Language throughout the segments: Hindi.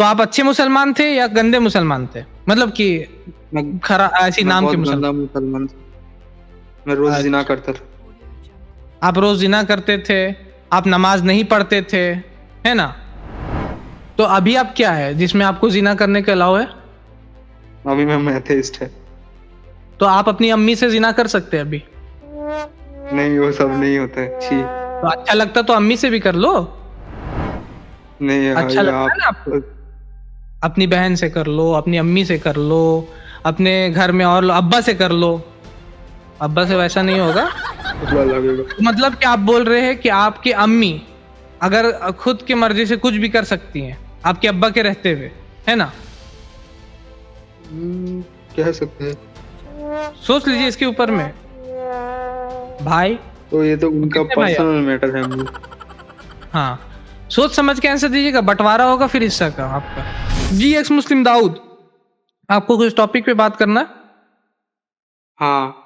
तो आप अच्छे मुसलमान थे या गंदे मुसलमान थे? मतलब कि मैं ऐसी मैं नाम के बहुत मुसलमान? गंदा मुसलमान था। मैं रोज जिना अच्छा, करता था। आप रोज जिना करते थे, आप नमाज नहीं पढ़ते थे, है ना? तो अभी आप क्या है जिसमें आपको जिना करने के अलाउ है? अभी मैं एथेइस्ट है। तो आप अपनी अम्मी से जिना कर सकते हैं अभी। नहीं, वो सब नहीं होता है। छी। तो अच्छा लगता तो अम्मी से भी कर लो। नहीं अच्छा भाई लगता है आप। ना आपको? अपनी बहन से कर लो, अपनी अम्मी से कर लो, अपने घर में और अब्बा से कर लो। अब्बा से वैसा नहीं होगा। बुरा लगेगा। तो मतलब कि आप बोल रहे हैं कि आपकी अम्मी अगर खुद की मर्जी से कुछ भी कर सकती हैं आपके अब्बा के रहते हुए, है ना? कह सकते हैं। सोच लीजिए इसके ऊपर में। भाई, तो ये तो तो उनका कितने भाई आप? पर्सनल मैटर है मुझे। हाँ, सोच समझ के आंसर दीजिएगा, बंटवारा होगा फिर हिस्सा का आपका। जी एक्स मुस्लिम दाऊद, आपको कुछ टॉपिक पे बात करना है? हाँ,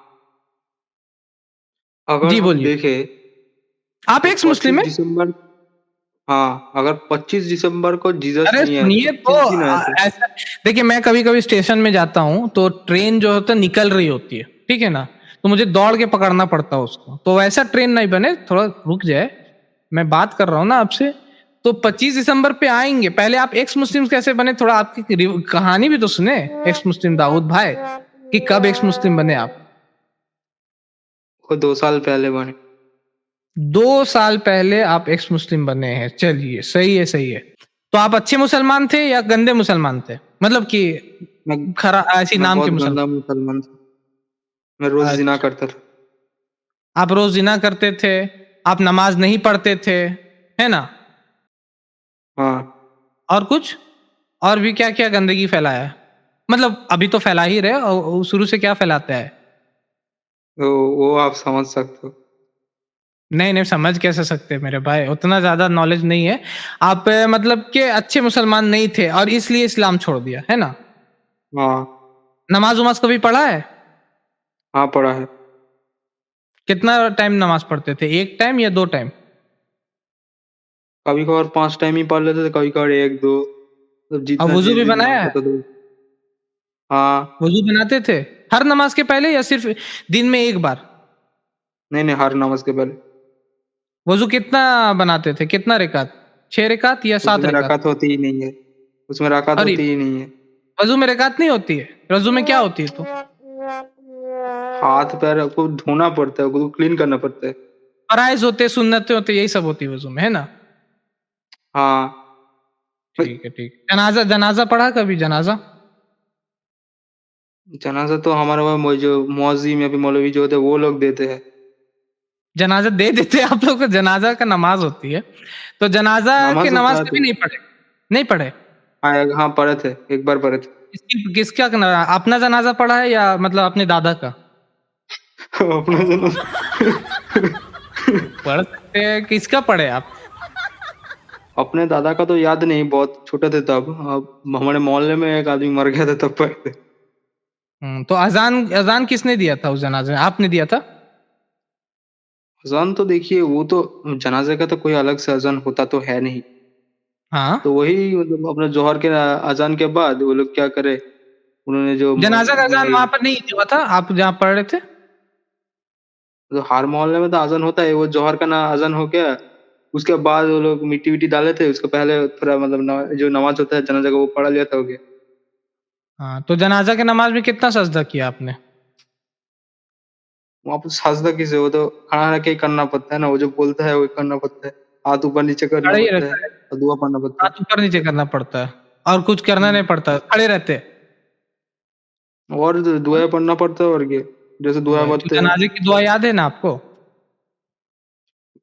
अगर जी हम बोलिए। देखें आप तो एक्स मुस्लिम 25 है? दिसंबर। हाँ, अगर 25 दिसंबर को जीसस अरे नहीं आए सुनिए तो तो किस दिन आए थे? ऐसा, देखिए मैं कभी कभी स्टेशन में जाता हूँ तो ट्रेन जो होता है निकल रही होती है, ठीक है ना? तो मुझे दौड़ के पकड़ना पड़ता है उसको, तो वैसा ट्रेन नहीं बने, थोड़ा रुक जाए। मैं बात कर रहा हूँ ना आपसे। तो 25 दिसंबर पे आएंगे, पहले आप एक्स मुस्लिम कैसे बने, थोड़ा आपकी कहानी भी तो सुने। एक्स मुस्लिम दाऊद भाई, कि कब एक्स मुस्लिम बने आप? वो 2 साल पहले बने। 2 साल पहले आप एक्स मुस्लिम बने हैं, चलिए सही है सही है। तो आप अच्छे मुसलमान थे या गंदे मुसलमान थे? मतलब कि मैं ऐसी मैं नाम के बहुत मुसलमान? गंदा मुसलमान था। मैं रोज जिना अच्छा, करता था। आप रोज जिना करते थे, आप नमाज नहीं पढ़ते थे, है ना? हाँ, और कुछ? और भी क्या क्या गंदगी फैलाया है? मतलब अभी तो फैला ही रहे, और शुरू से क्या फैलाता है? तो वो आप समझ सकते हो। नहीं नहीं, समझ कैसे सकते हैं मेरे भाई, उतना ज्यादा नॉलेज नहीं है। आप मतलब कि अच्छे मुसलमान नहीं थे और इसलिए इस्लाम छोड़ दिया, है ना? हाँ। नमाज उमाज कभी पढ़ा है? हाँ, पढ़ा है। कितना टाइम नमाज पढ़ते थे, एक टाइम या 2 टाइम? कभी कभार 5 टाइम ही पढ़ लेते थे, कभी कभार 1-2। मतलब और जितना वजू जिस भी दिन मन बनाया है? करता था। हाँ। वजू बनाते थे हर नमाज के पहले या सिर्फ दिन में एक बार? नहीं नहीं, हर नमाज के पहले। वजू कितना बनाते थे, कितना रिकात? 6 रिकात या सात उसमें रिकात रकात होती ही नहीं है। उसमें रकात अरे, होती ही नहीं है। वजू में रिकात नहीं होती है? वजू में क्या होती है तो? हाथ पैर को धोना पड़ता है, उसको क्लीन करना पड़ता है। फराइज होते, सुन्नतें होते, यही सब होती है वजू में, है ना? हाँ। ठीक है ठीक है। जनाजा, जनाजा पढ़ा कभी जनाजा? जनाजा तो हमारे वहाँ जो मौजी में भी मौलवी जो होते हैं वो लोग देते हैं। जनाजा दे देते हैं आप लोग को? जनाजा का नमाज होती है, तो जनाजा के नमाज तो नमाज पढ़ा कभी थे। नहीं पढ़े? नहीं पढ़े? हाँ, हाँ पढ़े थे, एक बार पढ़े थे। किसका अपना जनाजा पढ़ा है या मतलब अपने दादा का? अपना जनाजा। पढ़ सकते हैं, किसका पढ़े आप? अपने दादा का तो याद नहीं, बहुत छोटे थे तब। अब हमारे मोहल्ले में एक आदमी मर गया था तब पढ़े थे। तो अजान, अजान किसने दिया था उस जनाजे में, आपने दिया था? अजान तो देखिए, वो तो जनाजे का तो कोई अलग से अजान होता तो है नहीं। हाँ। तो वही मतलब अपना जोहर के अजान के बाद वो लोग क्या करे, उन्होंने जो जनाजा का अजान वहां पर नहीं हुआ था आप जहाँ पढ़ रहे थे? तो हर मोहल्ले में तो अजान होता है, वो जोहर का ना अजान हो गया। उसके बाद वो लोग मिट्टी विट्टी डाले थे, उसके पहले थोड़ा मतलब जो नमाज होता है जनाजा का वो पढ़ा लिया था, हो गया। हाँ, तो जनाजा के नमाज में कितना सजदा किया आपने? वहां पर सजदा किसे, वो तो खड़ा रह के ही करना पड़ता है ना, वो जो बोलता है वो करना पड़ता है। हाथ ऊपर नीचे करना खड़े ही पड़ता है रहता है? और दुआ पढ़ना पड़ता है। हाथ ऊपर नीचे करना पड़ता है और कुछ करना नहीं पड़ता, खड़े रहते? और दुआ पढ़ना पड़ता है, और क्या, जैसे दुआ तो पढ़ते हैं। जनाजे की दुआ याद है ना आपको?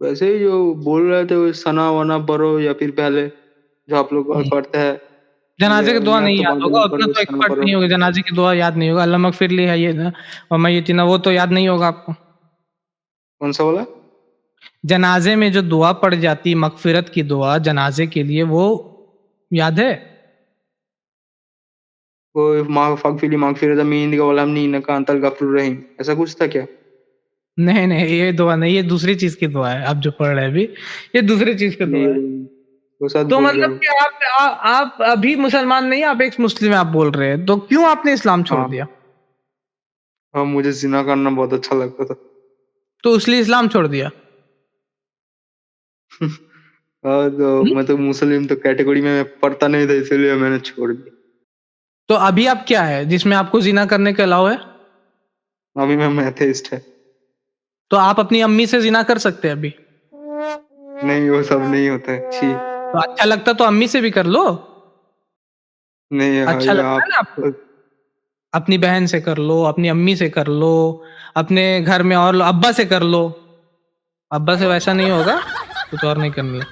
वैसे ही जो बोल रहे थे वो सना वना पढ़ो, या फिर पहले जो आप लोग हम्म, पढ़ते हैं। जनाजे की दुआ नियत नहीं तो याद बांध होगा, लेना उतना पड़ो, तो सना एक्सपर्ट पढ़ो। नहीं होगा, जनाजे की दुआ याद नहीं होगा, अल्लाह मगफिर ली है ये ना, और मैय्यितना, वो तो याद नहीं होगा आपको? कौन सा वाला? जनाजे में जो दुआ पड़ जाती, मगफिरत की दुआ जनाजे के लिए, वो याद है? वो माँ फगफिली मागफिरत मीन का वाला नी नका अंतल गफुर रहीम, ऐसा कुछ था क्या? नहीं नहीं, ये दुआ नहीं, ये दूसरी चीज की दुआ है आप जो पढ़ रहे हैं अभी, ये दूसरी चीज की दुआ है। नहीं, वो शायद तो बोल रहे मतलब हो। कि आप अभी मुसलमान नहीं, आप एक्स मुस्लिम आप बोल रहे हैं, तो क्यों आपने इस्लाम छोड़ हाँ, दिया? हाँ, मुझे ज़िना करना बहुत अच्छा लगता था। तो इसलिए इस्लाम छोड़ दिया? तो हुँ? मतलब मुस्लिम तो कैटेगरी में मैं पढ़ता नहीं था, इसीलिए मैंने छोड़ दिया। तो अभी आप क्या है जिसमें आपको ज़िना करने का अलाउ है? अभी मैं एथेइस्ट है। तो आप अपनी अम्मी से ज़िना कर सकते हैं अभी। नहीं, वो सब नहीं होता है। छी! तो अच्छा लगता तो अम्मी से भी कर लो। नहीं, अच्छा ये लगता है आप ना आपको? अपनी बहन से कर लो, अपनी अम्मी से कर लो, अपने घर में और अब्बा से कर लो। अब्बा से वैसा नहीं होगा, कुछ और नहीं करनी है।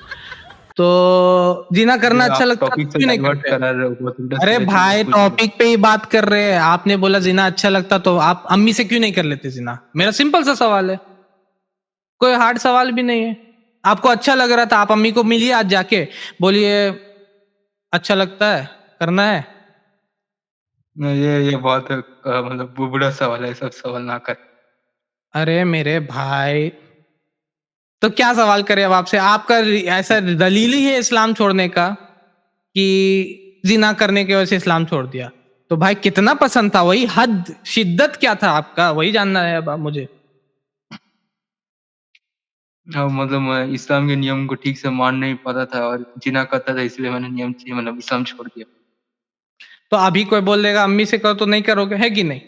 तो ज़िना करना ये अच्छा आप लगता है टॉपिक तो से क्यों नहीं डाइवर्ट करते? करा रहे हो, बहुत अरे उल्टा-सीधा चीज़ भाई पूछ रहे हो। टॉपिक पे ही बात कर रहे हैं। आपने बोला ज़िना अच्छा लगता तो आप अम्मी से क्यों नहीं कर लेते ज़िना? मेरा सिंपल सा सवाल है। कोई हार्ड सवाल भी नहीं है। आपको अच्छा लग रहा था, आप अम्मी को मिलिए आज जाके, बोलिए अच्छा लगता है, करना है? नहीं, ये बहुत मतलब बुबड़ा सवाल है, सब सवाल ना कर। अरे मेरे भाई, तो क्या सवाल करें अब आपसे? आपका ऐसा दलील ही है इस्लाम छोड़ने का कि जिना करने की वजह से इस्लाम छोड़ दिया। तो भाई कितना पसंद था, वही हद शिद्दत क्या था आपका, वही जानना है अब मुझे। मतलब मैं इस्लाम के नियम को ठीक से मान नहीं पाता था और जिना करता था, इसलिए मैंने नियम से मतलब इस्लाम छोड़ दिया। तो अभी कोई बोल देगा अम्मी से करो तो नहीं करोगे, है कि नहीं?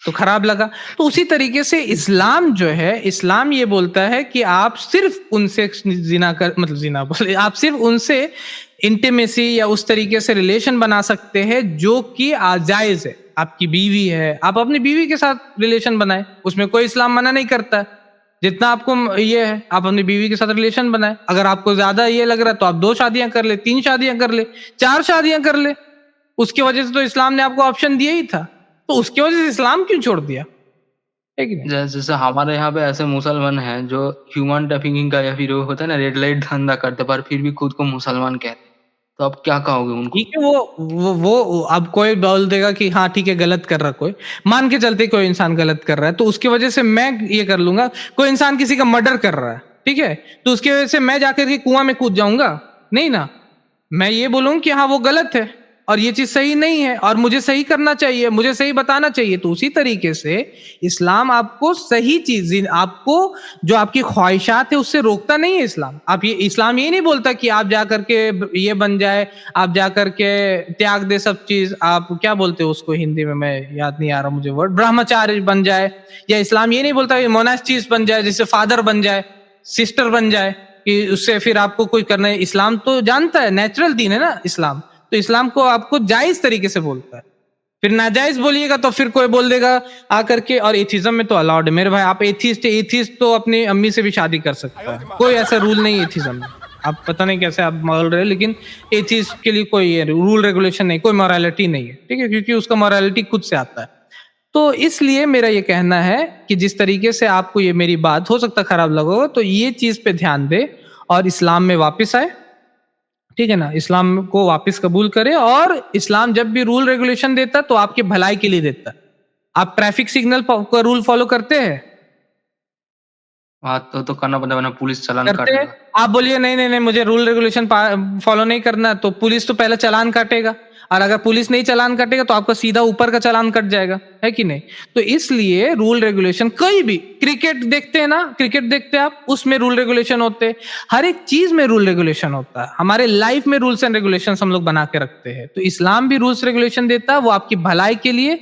तो खराब लगा। तो उसी तरीके से इस्लाम जो है, इस्लाम ये बोलता है कि आप सिर्फ उनसे जिना कर मतलब जिना बोले, आप सिर्फ उनसे इंटीमेसी या उस तरीके से रिलेशन बना सकते हैं जो कि जायज है। आपकी बीवी है, आप अपनी बीवी के साथ रिलेशन बनाए, उसमें कोई इस्लाम मना नहीं करता है। जितना आपको ये है, आप अपनी बीवी के साथ रिलेशन बनाए। अगर आपको ज्यादा ये लग रहा है तो आप 2 शादियां कर ले, 3 शादियां कर ले, 4 शादियां कर ले। उसकी वजह से तो इस्लाम ने आपको ऑप्शन दिया ही था। तो उसकी वजह से इस्लाम क्यों छोड़ दिया? है कि नहीं? जैसे हमारे यहाँ पे ऐसे मुसलमान हैं जो ह्यूमन ट्रैफिकिंग का या फिर वो होता है ना रेड लाइट धंधा करते, पर फिर भी खुद को मुसलमान कहते हैं। तो आप क्या कहोगे उनको? ठीक है, वो अब कोई बोल देगा कि हाँ ठीक है गलत कर रहा कोई, मान के चलते कोई इंसान गलत कर रहा है तो उसकी वजह से मैं ये कर लूंगा। कोई इंसान किसी का मर्डर कर रहा है, ठीक है, तो उसकी वजह से मैं जाकर के कुआं में कूद जाऊंगा? नहीं ना। मैं ये बोलूँ कि हाँ वो गलत है और ये चीज सही नहीं है और मुझे सही करना चाहिए, मुझे सही बताना चाहिए। तो उसी तरीके से इस्लाम आपको सही चीज, आपको जो आपकी ख्वाहिशात है उससे रोकता नहीं है इस्लाम। आप ये इस्लाम ये नहीं बोलता कि आप जा करके ये बन जाए, आप जा करके त्याग दे सब चीज, आप क्या बोलते हो उसको हिंदी में, मैं याद नहीं आ रहा मुझे वर्ड, ब्रह्मचारी बन जाए। या इस्लाम ये नहीं बोलता कि मोनास्टिस बन जाए, जैसे फादर बन जाए, सिस्टर बन जाए, कि उससे फिर आपको कोई करना है। इस्लाम तो जानता है, नेचुरल दीन है ना इस्लाम, तो इस्लाम को आपको जायज तरीके से बोलता है। फिर नाजायज बोलिएगा तो फिर कोई बोल देगा आकर के, और एथिज्म में तो अलाउड है मेरे भाई। आप एथिस्ट है, एथिस्ट तो अपनी अम्मी से भी शादी कर सकता है, कोई ऐसा रूल नहीं है एथिज्म में। आप पता नहीं कैसे आप बोल रहे हैं, लेकिन एथिस्ट के लिए कोई रूल रेगुलेशन नहीं, कोई मोरालिटी नहीं है, ठीक है, क्योंकि उसका मोरालिटी खुद से आता है। तो इसलिए मेरा ये कहना है कि जिस तरीके से आपको ये मेरी बात हो सकता है खराब लगा हो, तो ये चीज पे ध्यान दे और इस्लाम में वापस आए, ठीक है ना? इस्लाम को वापस कबूल करें, और इस्लाम जब भी रूल रेगुलेशन देता है तो आपके भलाई के लिए देता है। आप ट्रैफिक सिग्नल का रूल फॉलो करते हैं? हाँ, तो करना पड़ेगा वरना पुलिस चालान करते हैं? काटेगा। आप बोलिए नहीं नहीं नहीं मुझे रूल रेगुलेशन फॉलो नहीं करना, तो पुलिस तो पहले चालान काटेगा, और अगर पुलिस नहीं चालान काटेगा तो आपका सीधा ऊपर का चालान कट जाएगा, है कि नहीं? तो इसलिए रूल रेगुलेशन, कोई भी क्रिकेट देखते हैं ना, क्रिकेट देखते हैं आप, उसमें रूल रेगुलेशन होते हैं। हर एक चीज में रूल रेगुलेशन होता है। हमारे लाइफ में रूल्स एंड रेगुलेशन हम लोग बना के रखते हैं। तो इस्लाम भी रूल्स रेगुलेशन देता है, वो आपकी भलाई के लिए,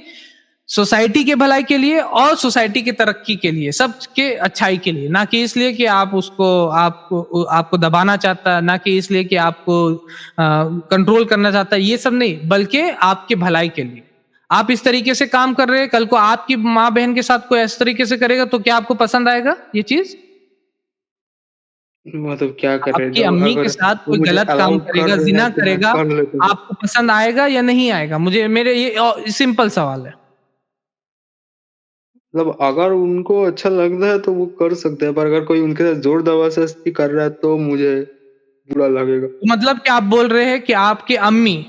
सोसाइटी के भलाई के लिए और सोसाइटी की तरक्की के लिए, सबके अच्छाई के लिए, ना कि इसलिए कि आप उसको आपको आपको दबाना चाहता है, ना कि इसलिए कि आपको कंट्रोल करना चाहता है, ये सब नहीं, बल्कि आपके भलाई के लिए। आप इस तरीके से काम कर रहे हैं, कल को आपकी माँ बहन के साथ कोई इस तरीके से करेगा तो क्या आपको पसंद आएगा ये चीज? मतलब क्या करे, आपकी जब अम्मी के अगर साथ वो कोई मुझे गलत काम अलाउ कर करेगा, रहे जिना हैं तो मैं करेगा, कर लेता हूँ। आपको पसंद आएगा या नहीं आएगा? मुझे मेरे ये सिंपल सवाल है। मतलब अगर उनको अच्छा लगता है तो वो कर सकते हैं, पर अगर कोई उनके साथ जोर जबरदस्ती कर रहा है तो मुझे बुरा लगेगा। तो मतलब कि आप बोल रहे हैं कि आपकी अम्मी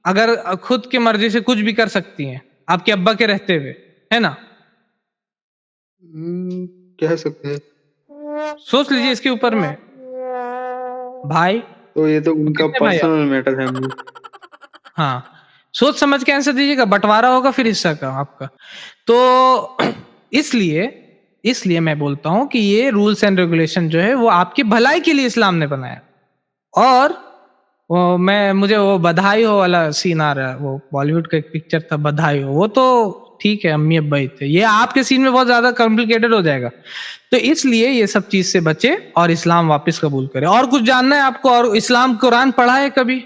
अगर खुद की मर्जी से कुछ भी कर सकती हैं, आपके अब्बा के रहते हुए, है ना? हुँ, कह सकते हैं। सोच लीजिए इसके ऊपर में। भाई तो ये तो तो उनका कितने भाई आप? पर्सनल मैटर है मुझे। हाँ, सोच समझ के आंसर दीजिएगा, बँटवारा होगा फिर हिस्सा का आपका। तो इसलिए इसलिए मैं बोलता हूँ कि ये रूल्स एंड रेगुलेशन जो है वो आपकी भलाई के लिए इस्लाम ने बनाया। और वो मैं मुझे वो बधाई हो वाला सीन आ रहा है, वो बॉलीवुड का एक पिक्चर था बधाई हो, वो तो ठीक है अम्मी अब्बा ही थे। ये आपके सीन में बहुत ज़्यादा कॉम्प्लिकेटेड हो जाएगा। तो इसलिए ये सब चीज़ से बचें और इस्लाम वापस कबूल करें। और कुछ जानना है आपको? और इस्लाम कुरान पढ़ा है कभी?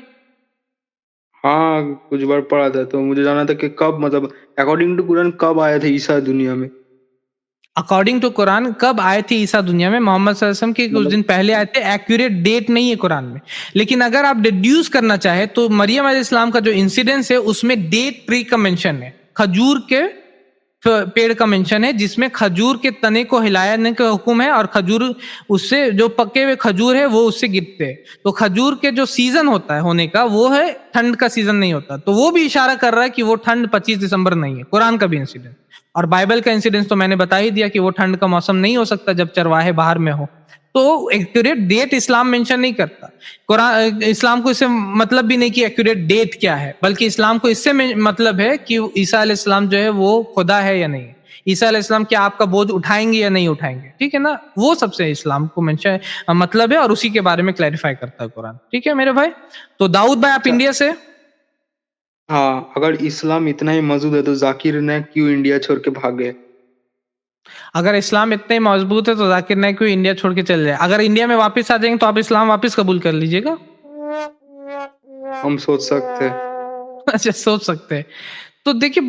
हाँ, कुछ बार पढ़ा था, तो मुझे जानना था कि कब मतलब अकॉर्डिंग टू कुरान कब आए थे ईसा दुनिया में? अकॉर्डिंग टू कुरान कब आए थे ईसा दुनिया में? मोहम्मद सल्लल्लाहु अलैहि वसल्लम के कुछ मतलब दिन पहले आए थे। एक्यूरेट डेट नहीं है कुरान में, लेकिन अगर आप डिड्यूस करना चाहे तो मरियम अलैहिस्सलाम का जो इंसिडेंस है उसमें डेट ट्री का मेंशन है, खजूर के पेड़ का मेंशन है, जिसमें खजूर के तने को हिलाने का हुक्म है, और खजूर उससे जो पके हुए खजूर है वो उससे गिरते हैं। तो खजूर के जो सीजन होता है होने का वो है ठंड का सीजन नहीं होता। तो वो भी इशारा कर रहा है कि वो ठंड 25 दिसंबर नहीं है, कुरान का भी इंसिडेंट। और बाइबल का इंसिडेंस तो मैंने बता ही दिया कि वो ठंड का मौसम नहीं हो सकता जब चरवाहे बाहर में हो। तो एक्यूरेट डेट इस्लाम मेंशन नहीं करता। कुरान इस्लाम को इससे मतलब भी नहीं कि एक्यूरेट डेट क्या है, बल्कि इस्लाम को इससे मतलब है कि ईसा अलैहिस्सलाम जो है वो खुदा है या नहीं। ईसा अलैहिस्सलाम क्या आपका बोझ उठाएंगे या नहीं उठाएंगे, ठीक है ना? वो सबसे इस्लाम को मेंशन मतलब है, और उसी के बारे में क्लैरिफाई करता है कुरान। ठीक है मेरे भाई। तो दाऊद भाई आप अच्छा, इंडिया से? हाँ, अगर इस्लाम इतना ही मौजूद है तो ज़ाकिर नायक क्यों इंडिया छोड़ के भाग गए? अगर इस्लाम इतने मजबूत है तो जाकिर नाइक क्यों इंडिया छोड़ के चले जाए? अगर इंडिया में वापस आ जाएंगे तो आप इस्लाम वापस कबूल कर लीजिएगा। हम सोच सकते हैं। अच्छा, सोच सकते हैं। तो देखिए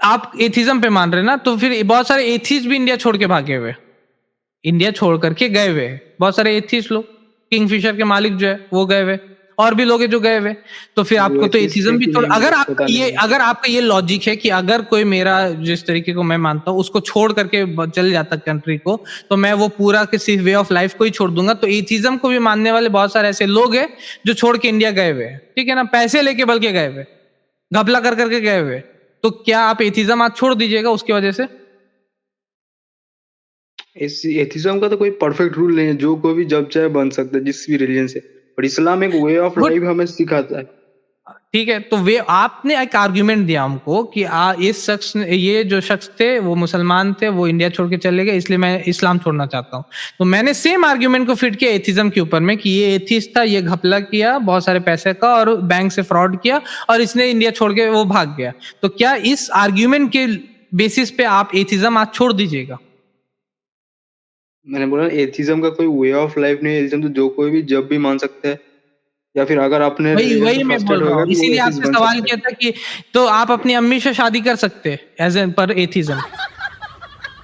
आप एथिज्म पे मान रहे हैं ना, तो फिर बहुत सारे एथीस्ट भी इंडिया छोड़ के भागे हुए, इंडिया छोड़ करके गए हुए हैं। बहुत सारे एथीस्ट लोग, किंगफिशर के मालिक जो है वो गए हुए, और भी लोग हैं जो गए हुए। तो फिर वो आपको तो एथिस्ट एथिज्म है भी कि छोड़, नहीं मुझे पता नहीं है। अगर आपका ये लॉजिक है कि अगर कोई मेरा जिस तरीके को मैं मानता हूँ उसको छोड़ करके चल जाता कंट्री को, तो मैं वो पूरा किसी वे ऑफ लाइफ को ही छोड़ दूंगा। तो एथिज्म को भी मानने वाले बहुत सारे ऐसे लोग हैं जो छोड़ के इंडिया गए हुए हैं, ठीक है ना, पैसे लेके बल्कि गए हुए, घपला कर करके गए हुए। तो क्या आप एथिज्म आज छोड़ दीजिएगा उसकी वजह से? इस एथिज्म का तो कोई परफेक्ट रूल नहीं है, जो कोई भी जब चाहे बन सकता है जिस भी रिलीजन से। और इस्लाम एक वे ऑफ गुड। लाइफ हमें सिखाता है। ठीक है, तो वे आपने एक आर्ग्यूमेंट दिया हमको कि इस शख्स ने, ये जो शख्स थे वो मुसलमान थे, वो इंडिया छोड़ के चले गए, इसलिए मैं इस्लाम छोड़ना चाहता हूँ। तो मैंने सेम आर्ग्यूमेंट को फिट किया एथिज्म के ऊपर में कि ये एथिस्ट था, ये घपला किया बहुत सारे पैसे का और बैंक से फ्रॉड किया, और इसने इंडिया छोड़ के वो भाग गया। तो क्या इस आर्ग्यूमेंट के बेसिस पे आप एथिज्म आज छोड़ दीजिएगा? मैंने बोला एथिज्म का कोई वे ऑफ लाइफ नहीं है, एथिज्म तो जो कोई भी जब भी मान सकता है, या फिर अगर अपने वही रिलीजन से वही मैं बोल फ्रस्ट्रेट हो रहा गया हूँ, तो वो इसीलिए एथिस्ट आपसे बन सवाल सकता है। किया था कि तो आप अपनी अम्मी से शादी कर सकते एज एन पर एथिज्म?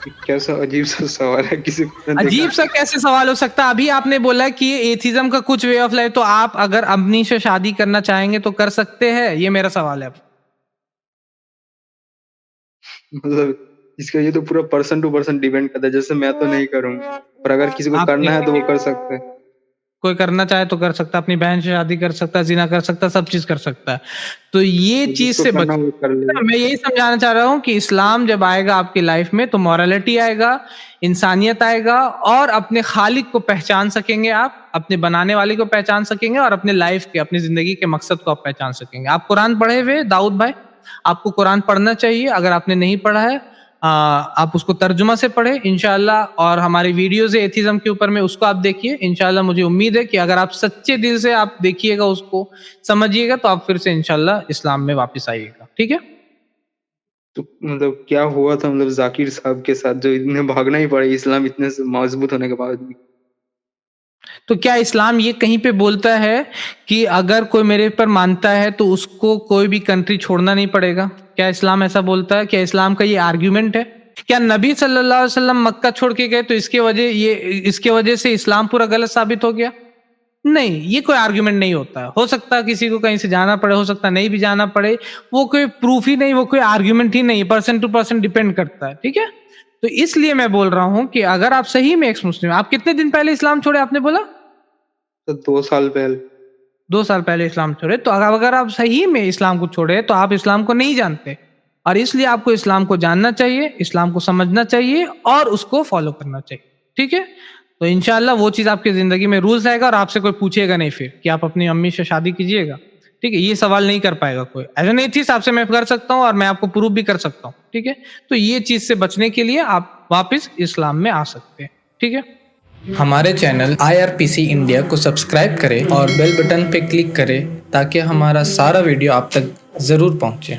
ये कैसा अजीब सा सवाल है, किसी को देखा। अजीब सा कैसे सवाल हो सकता है? अभी आपने बोला कि ये एथिज्म का कुछ वे ऑफ लाइफ, तो आप अगर अम्मी से शादी करना चाहेंगे तो कर सकते हैं, ये मेरा सवाल है। मतलब इसका ये तो पूरा पर्सन टू पर्सन डिपेंड करता है, जैसे मैं तो नहीं करूंगा, और अगर किसी को आप करना है तो वो कर सकता है। कोई करना चाहे तो कर सकता है, अपनी बहन से शादी कर सकता है, जिना कर सकता है, सब चीज कर सकता है। तो ये तो चीज जिसको से करना बच, वो कर ले। मैं यही समझाना चाह रहा हूँ कि इस्लाम जब आएगा आपकी लाइफ में तो मॉरलिटी आएगा, इंसानियत आएगा, और अपने खालिक को पहचान सकेंगे आप, अपने बनाने वाले को पहचान सकेंगे, और अपने लाइफ के, अपनी जिंदगी के मकसद को आप पहचान सकेंगे। आप कुरान पढ़े हुए दाऊद भाई, आपको कुरान पढ़ना चाहिए। अगर आपने नहीं पढ़ा है, आप उसको तर्जुमा से पढ़े इंशाल्लाह, और हमारी वीडियोस है एथिज्म के ऊपर में, उसको आप देखिए इंशाल्लाह। मुझे उम्मीद है कि अगर आप सच्चे दिल से आप देखिएगा, उसको समझिएगा, तो आप फिर से इंशाल्लाह इस्लाम में वापस आइएगा। ठीक है? तो मतलब क्या हुआ था मतलब जाकिर साहब के साथ जो इतने भागना ही पड़ा इस्लाम इतने से मजबूत होने के बाद भी? तो क्या इस्लाम ये कहीं पे बोलता है कि अगर कोई मेरे पर मानता है तो उसको कोई भी कंट्री छोड़ना नहीं पड़ेगा? क्या इस्लाम ऐसा बोलता है? क्या इस्लाम का ये आर्ग्यूमेंट है? क्या नबी सल्लल्लाहु अलैहि वसल्लम मक्का छोड़ के गए तो इसके वजह से इस्लाम पूरा गलत साबित हो गया? नहीं, ये कोई आर्ग्यूमेंट नहीं होता है। हो सकता है किसी को कहीं से जाना पड़े, हो सकता है नहीं भी जाना पड़े, वो कोई प्रूफ ही नहीं, वो कोई आर्ग्यूमेंट ही नहीं, पर्सन टू पर्सन डिपेंड करता है। ठीक है? तो इसलिए मैं बोल रहा हूं कि अगर आप सही में एक्स मुस्लिम, आप कितने दिन पहले इस्लाम छोड़े आपने बोला? तो 2 साल पहले। 2 साल पहले इस्लाम छोड़े, तो अगर आप सही में इस्लाम को छोड़े तो आप इस्लाम को नहीं जानते, और इसलिए आपको इस्लाम को जानना चाहिए, इस्लाम को समझना चाहिए और उसको फॉलो करना चाहिए। ठीक है? तो इंशाल्लाह वो चीज़ आपकी ज़िंदगी में रूल्स आएगा और आपसे कोई पूछेगा नहीं फिर कि आप अपनी अम्मी से शादी कीजिएगा, ठीक है? ये सवाल नहीं कर पाएगा कोई। एज़ एन एथिस्ट आपसे मैं कर सकता हूँ और मैं आपको प्रूव भी कर सकता हूँ, ठीक है? तो ये चीज़ से बचने के लिए आप वापस इस्लाम में आ सकते हैं, ठीक है? हमारे चैनल IRPC इंडिया को सब्सक्राइब करें और बेल बटन पे क्लिक करें ताकि हमारा सारा वीडियो आप तक ज़रूर पहुँचे।